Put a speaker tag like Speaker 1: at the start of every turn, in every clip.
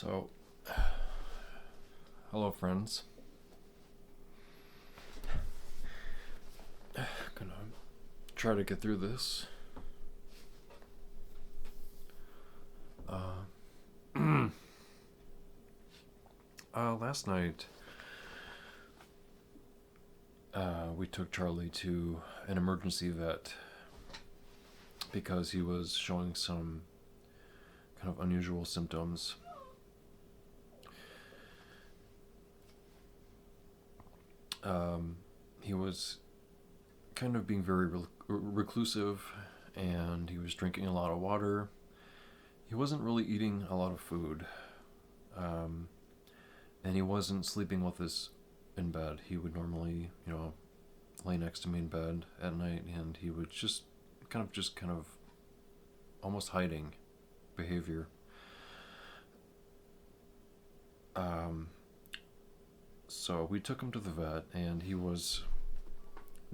Speaker 1: So, hello friends. Gonna try to get through this. Last night, we took Charlie to an emergency vet because he was showing some kind of unusual symptoms. He was kind of being very reclusive, and he was drinking a lot of water. He wasn't really eating a lot of food, and he wasn't sleeping with us in bed. He would normally, lay next to me in bed at night, and he would just kind of almost hiding behavior. So we took him to the vet, and he was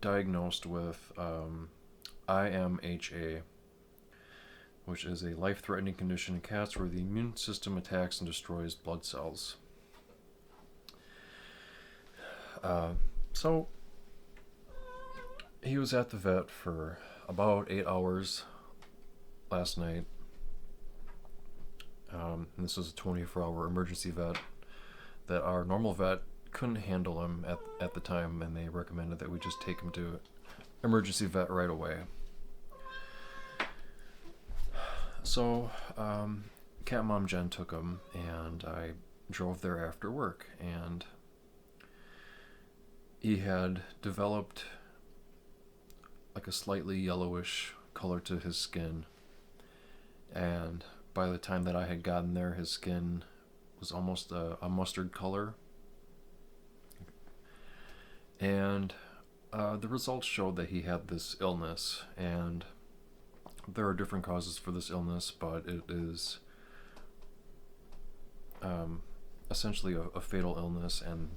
Speaker 1: diagnosed with IMHA, which is a life-threatening condition in cats where the immune system attacks and destroys blood cells. So he was at the vet for about 8 hours last night. And this was a 24-hour emergency vet that our normal vet couldn't handle him at the time, and they recommended that we just take him to emergency vet right away. So cat mom Jen took him, and I drove there after work, and he had developed like a slightly yellowish color to his skin, and by the time that I had gotten there, his skin was almost a mustard color. And the results showed that he had this illness, and there are different causes for this illness, but it is essentially a fatal illness, and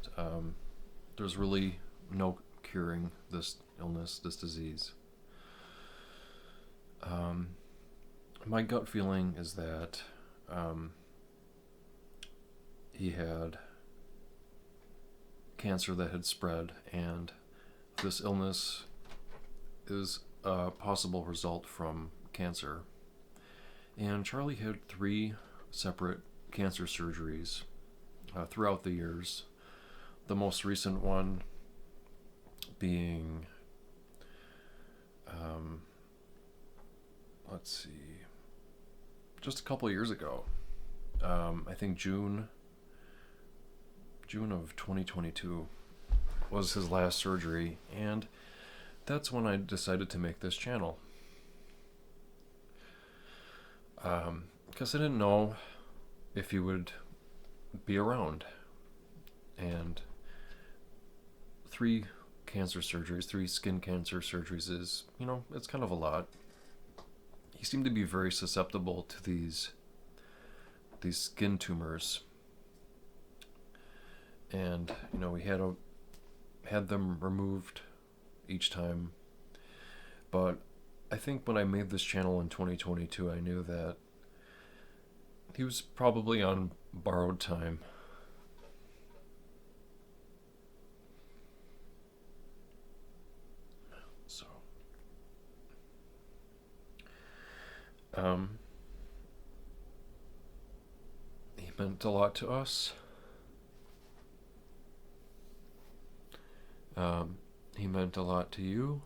Speaker 1: there's really no curing this illness, this disease. My gut feeling is that he had cancer that had spread, and this illness is a possible result from cancer. And Charlie had 3 separate cancer surgeries throughout the years. The most recent one being, just a couple years ago. I think June of 2022 was his last surgery, and that's when I decided to make this channel. Because I didn't know if he would be around. And 3 cancer surgeries, 3 skin cancer surgeries is, it's kind of a lot. He seemed to be very susceptible to these skin tumors. And, we had them removed each time. But I think when I made this channel in 2022, I knew that he was probably on borrowed time. So, he meant a lot to us. He meant a lot to you.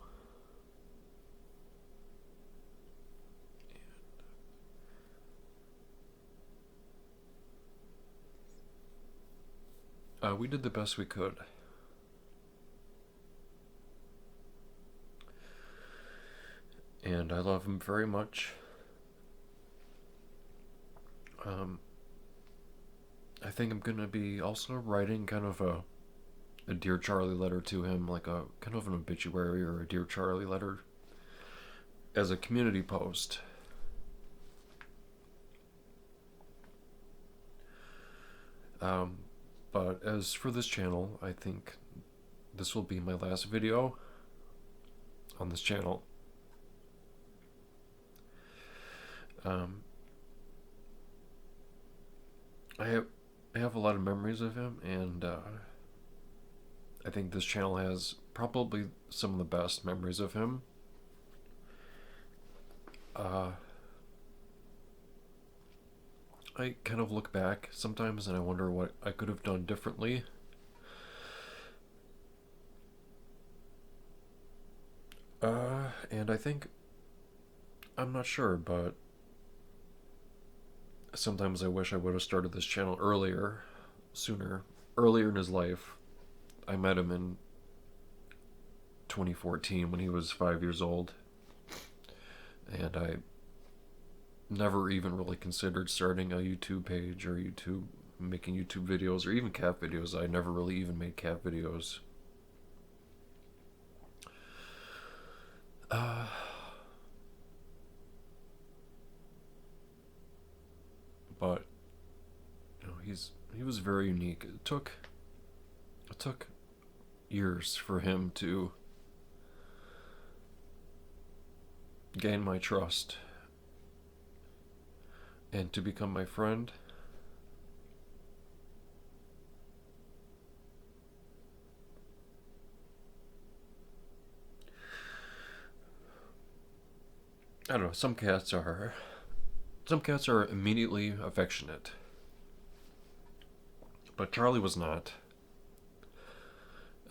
Speaker 1: We did the best we could. And I love him very much. I think I'm gonna be also writing kind of a Dear Charlie letter to him, like a kind of an obituary or a Dear Charlie letter as a community post. But as for this channel, I think this will be my last video on this channel. I have I have a lot of memories of him, and I think this channel has probably some of the best memories of him. Uh, I kind of look back sometimes and I wonder what I could have done differently. And I think, I'm not sure, but sometimes I wish I would have started this channel earlier, sooner, earlier in his life. I met him in 2014 when he was 5 years old, and I never even really considered starting a YouTube page or making YouTube videos or even cat videos. I never really even made cat videos. Uh, but he was very unique. It took years for him to gain my trust and to become my friend. I don't know, some cats are immediately affectionate, but Charlie was not.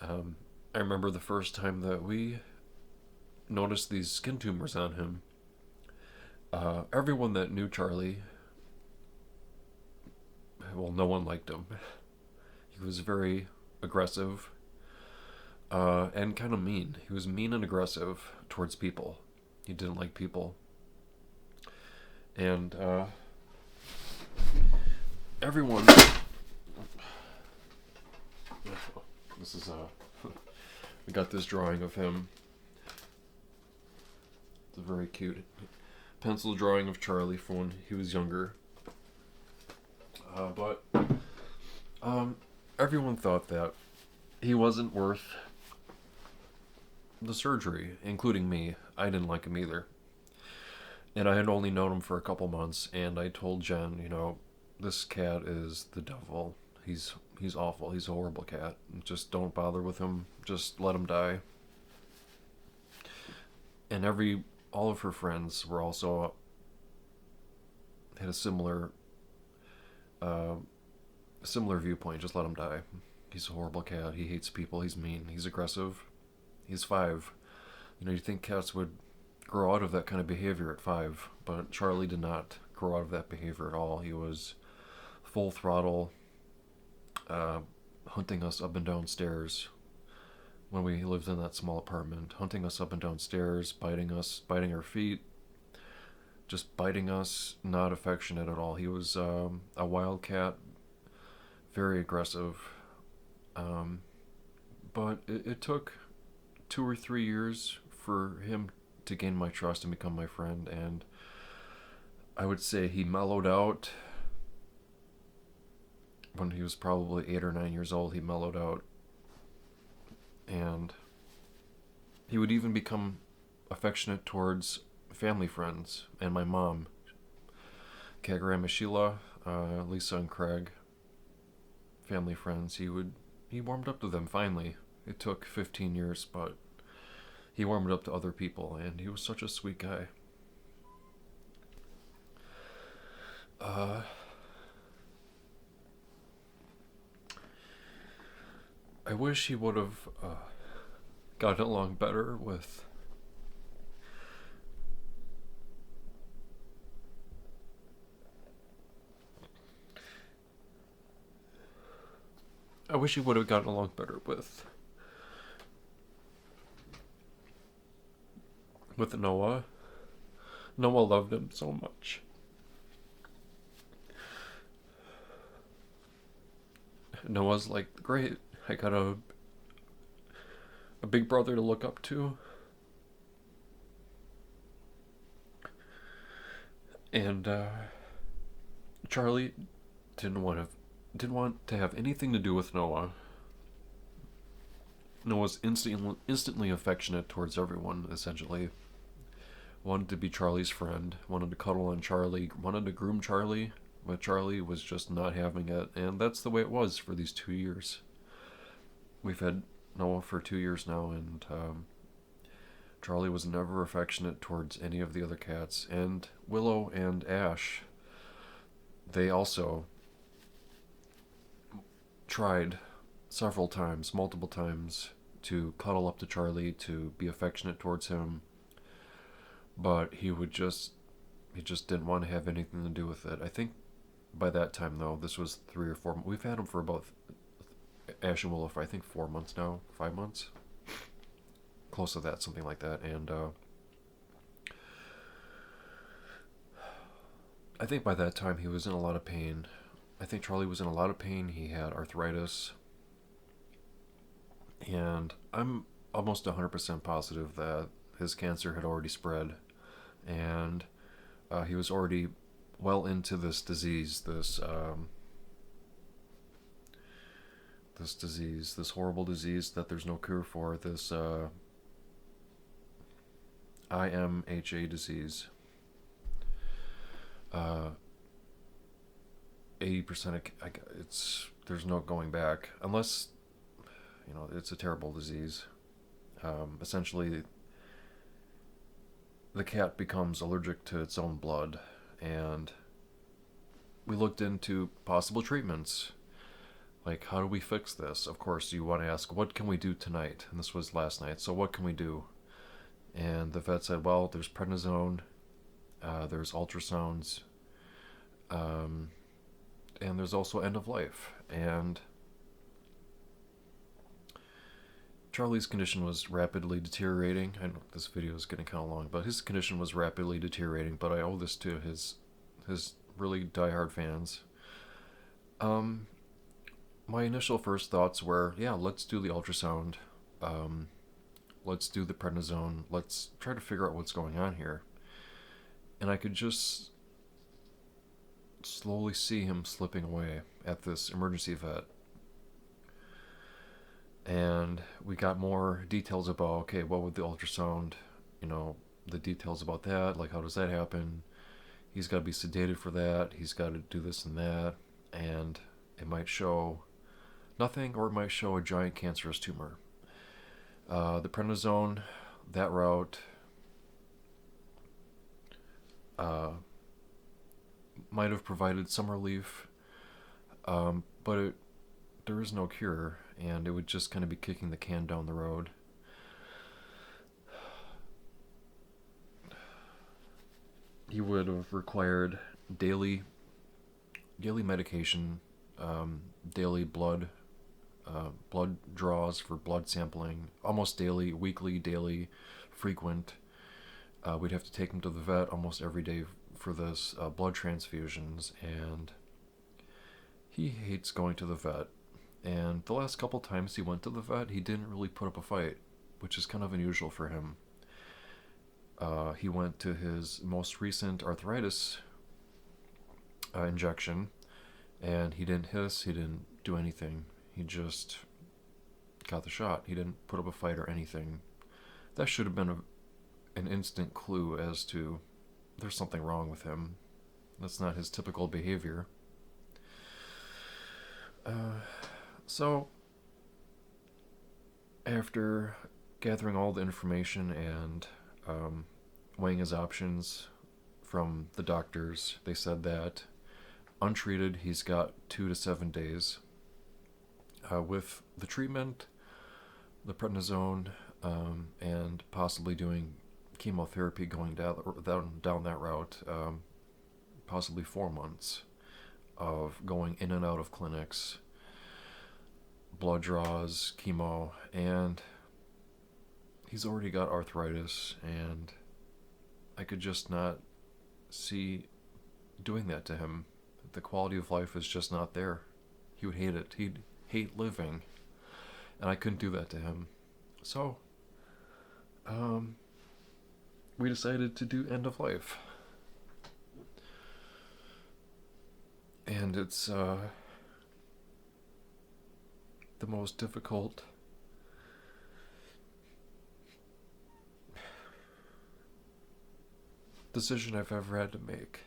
Speaker 1: I remember the first time that we noticed these skin tumors on him. Everyone that knew Charlie, well, no one liked him. He was very aggressive and kind of mean. He was mean and aggressive towards people. He didn't like people. And everyone. This is we got this drawing of him. It's a very cute pencil drawing of Charlie from when he was younger. But everyone thought that he wasn't worth the surgery, including me. I didn't like him either. And I had only known him for a couple months, and I told Jen, this cat is the devil. He's awful. He's a horrible cat. Just don't bother with him. Just let him die. And all of her friends were also had a similar viewpoint. Just let him die. He's a horrible cat. He hates people. He's mean. He's aggressive. He's 5. You think cats would grow out of that kind of behavior at 5, but Charlie did not grow out of that behavior at all. He was full throttle, hunting us up and down stairs when we lived in that small apartment, hunting us up and down stairs, biting us, biting our feet, just biting us, not affectionate at all. He was a wild cat, very aggressive, but it took 2 or 3 years for him to gain my trust and become my friend, and I would say he mellowed out when he was probably 8 or 9 years old. He mellowed out, and he would even become affectionate towards family friends and my mom, Cat Grandma Sheila, Lisa and Craig, family friends. He warmed up to them finally. It took 15 years, but he warmed up to other people, and he was such a sweet guy. I wish he would have gotten along better with I wish he would have gotten along better with Noah. Noah loved him so much. Noah's like, great, I got a big brother to look up to. And Charlie didn't want to have anything to do with Noah. Noah's instantly affectionate towards everyone, essentially. Wanted to be Charlie's friend, wanted to cuddle on Charlie, wanted to groom Charlie. But Charlie was just not having it, and that's the way it was for these 2 years. We've had Noah for 2 years now, and Charlie was never affectionate towards any of the other cats. And Willow and Ash, they also tried several times, multiple times, to cuddle up to Charlie, to be affectionate towards him, but he just didn't want to have anything to do with it. I think by that time, though, this was 3 or 4. We've had him for about, Ash and Willow, for I think 4 months now, 5 months, close to that, something like that. And I think by that time he was in a lot of pain. I think Charlie was in a lot of pain. He had arthritis, and I'm almost 100% positive that his cancer had already spread, and he was already well into this disease, this disease, this horrible disease that there's no cure for, this IMHA disease. 80% there's no going back, unless, it's a terrible disease. Essentially, the cat becomes allergic to its own blood, and we looked into possible treatments. Like, how do we fix this? Of course, you want to ask, what can we do tonight? And this was last night, so what can we do? And the vet said, well, there's prednisone, there's ultrasounds, and there's also end of life. And Charlie's condition was rapidly deteriorating. I know this video is getting kind of long, but his condition was rapidly deteriorating, but I owe this to his really diehard fans. My initial first thoughts were, yeah, let's do the ultrasound. Let's do the prednisone. Let's try to figure out what's going on here. And I could just slowly see him slipping away at this emergency vet. And we got more details about, okay, what would the ultrasound, the details about that, like how does that happen? He's got to be sedated for that. He's got to do this and that. And it might show nothing, or it might show a giant cancerous tumor. The prednisone, that route, might have provided some relief, but there is no cure, and it would just kind of be kicking the can down the road. He would have required daily medication, daily blood draws for blood sampling, almost daily, weekly, daily, frequent. We'd have to take him to the vet almost every day for this blood transfusions, and he hates going to the vet. And the last couple times he went to the vet, he didn't really put up a fight, which is kind of unusual for him. He went to his most recent arthritis injection, and he didn't hiss, he didn't do anything. He just got the shot. He didn't put up a fight or anything. That should have been an instant clue as to there's something wrong with him. That's not his typical behavior. So, after gathering all the information and weighing his options from the doctors, they said that untreated, he's got 2 to 7 days. With the treatment, the prednisone, and possibly doing chemotherapy, going down that route, possibly 4 months of going in and out of clinics, blood draws, chemo, and he's already got arthritis, and I could just not see doing that to him. The quality of life is just not there. He would hate it. He'd hate living, and I couldn't do that to him. So, we decided to do end of life. And it's the most difficult decision I've ever had to make.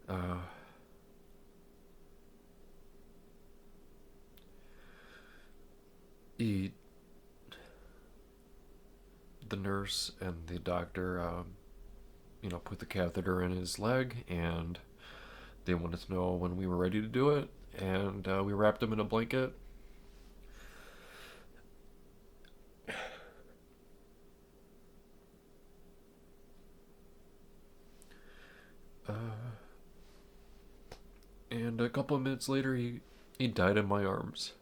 Speaker 1: Uh, he, the nurse and the doctor, put the catheter in his leg, and they wanted to know when we were ready to do it, and we wrapped him in a blanket. Uh, and a couple of minutes later, he died in my arms.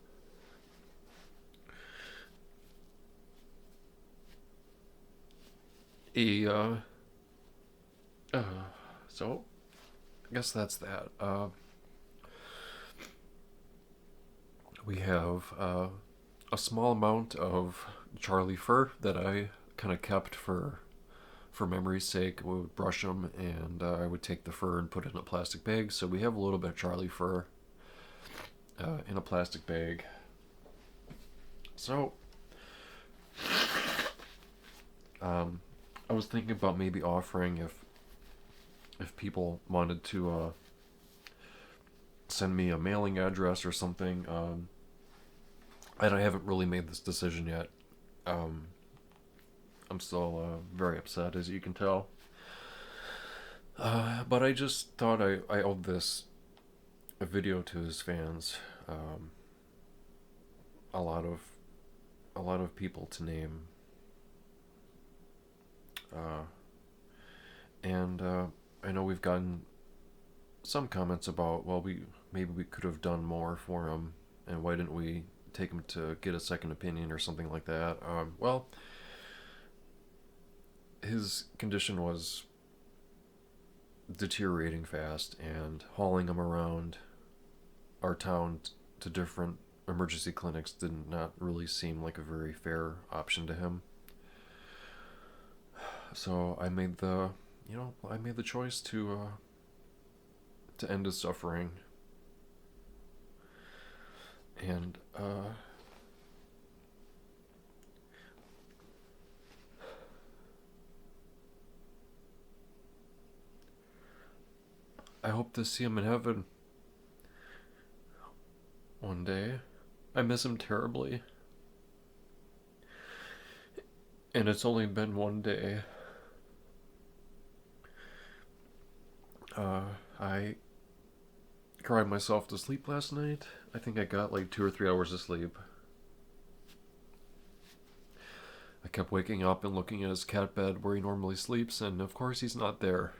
Speaker 1: He, so, I guess that's that. We have a small amount of Charlie fur that I kind of kept for memory's sake. We would brush them, and I would take the fur and put it in a plastic bag. So we have a little bit of Charlie fur in a plastic bag. So, I was thinking about maybe offering if people wanted to send me a mailing address or something. I haven't really made this decision yet. I'm still very upset, as you can tell. But I just thought I owed this a video to his fans. A lot of people to name. And I know we've gotten some comments about, well, maybe we could have done more for him, and why didn't we take him to get a second opinion or something like that. Well, his condition was deteriorating fast, and hauling him around our town to different emergency clinics did not really seem like a very fair option to him. So I made the choice to end his suffering. And I hope to see him in heaven one day. I miss him terribly. And it's only been one day. I cried myself to sleep last night. I think I got like 2 or 3 hours of sleep. I kept waking up and looking at his cat bed where he normally sleeps, and of course he's not there.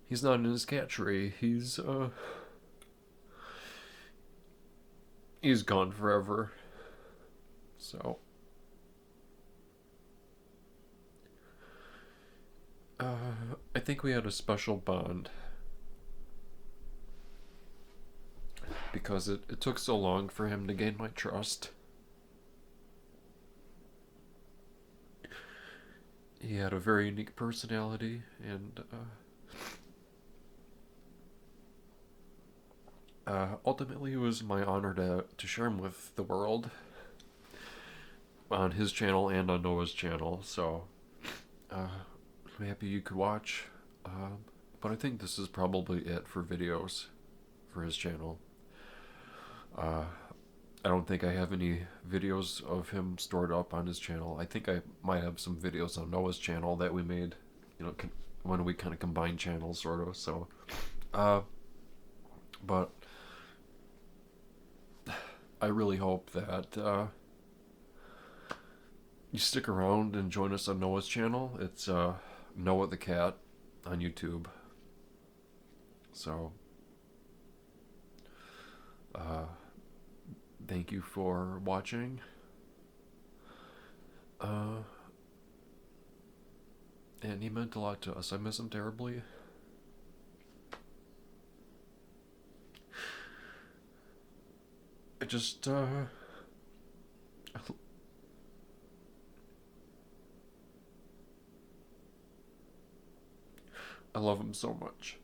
Speaker 1: He's not in his cat tree. He's gone forever. So I think we had a special bond because it took so long for him to gain my trust. He had a very unique personality, and ultimately it was my honor to share him with the world on his channel and on Noah's channel. So I'm happy you could watch, but I think this is probably it for videos for his channel. I don't think I have any videos of him stored up on his channel. I think I might have some videos on Noah's channel that we made, when we kind of combined channels, sort of. So, but I really hope that you stick around and join us on Noah's channel. It's Noah the Cat on YouTube. So, thank you for watching. And he meant a lot to us. I miss him terribly. I just, I love him so much.